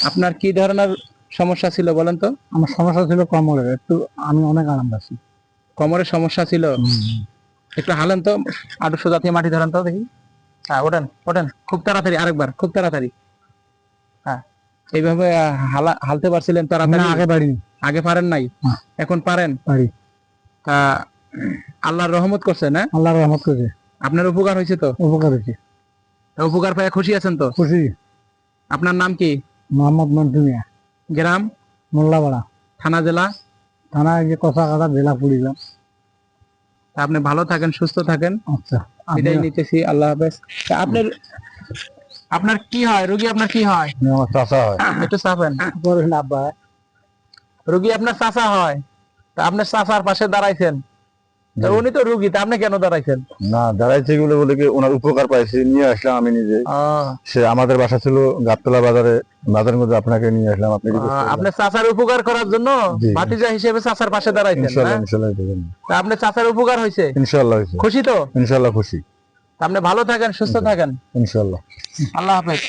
আপনার কি ধরনের সমস্যা ছিল বলেন তো? আমার সমস্যা ছিল কোমরের, একটু আমি অনেক আরাম পাচ্ছি। কোমরের সমস্যা ছিল, একটু হালেন তো, আটু সোজা থেকে মাটি ধরেন তো দেখি। হ্যাঁ, ওঠেন ওঠেন, খুব তাড়াতাড়ি, আরেকবার খুব তাড়াতাড়ি। হ্যাঁ, এইভাবে হালতে পারছিলেন না, তাড়াতাড়ি? আগে পারিনি। আগে পারেন নাই, হ্যাঁ। এখন পারেন? পারি। তা আল্লাহর রহমত করছে না? আল্লাহর রহমত করেছে। আপনার উপকার হয়েছে তো? উপকার হয়েছে। তা উপকার পেয়ে খুশি আছেন তো? খুশি। আপনার নাম কি? মোহাম্মদ মন্টু মিয়া। গ্রাম? মোল্লাপাড়া। থানা? জেলা? থানা যে কষাকাটা জেলা পুরিলাম। তা আপনি ভালো থাকেন, সুস্থ থাকেন, আচ্ছা, বিদায় নিতেছি, আল্লাহ হাফেজ। তা আপনার আপনার কি হয় রোগী? আপনার কি হয়? আমার চাষা হয়। একটু চাপেন। আব্বা রোগী আপনার চাচা হয়, তা আপনার চাচার পাশে দাঁড়াইছেন, তা উনি তো রুগী, তা আপনি কেন দাঁড়াইছেন? না, দাঁড়াইছে এগুলো বলে কি ওনার উপকার পাইছি, নিয়ে আসলাম আমি নিজে। সে আমাদের বাসা ছিল গাবতলা বাজারে, বাজারের মধ্যে আপনাকে নিয়ে আসলাম। আপনি আপনার চাচার উপকার করার জন্য জি। ভাতিজা হিসেবে চাচার পাশে দাঁড়াইছেন, ইনশাল্লাহ হ্যাঁ? ইনশাল্লাহ তা আপনার চাচার উপকার হয়েছে? ইনশাল্লাহ হয়েছে। খুশি তো? ইনশাল্লাহ খুশি। তা আপনি ভালো থাকেন, সুস্থ থাকেন, ইনশাল্লাহ। আল্লাহ হাফেজ।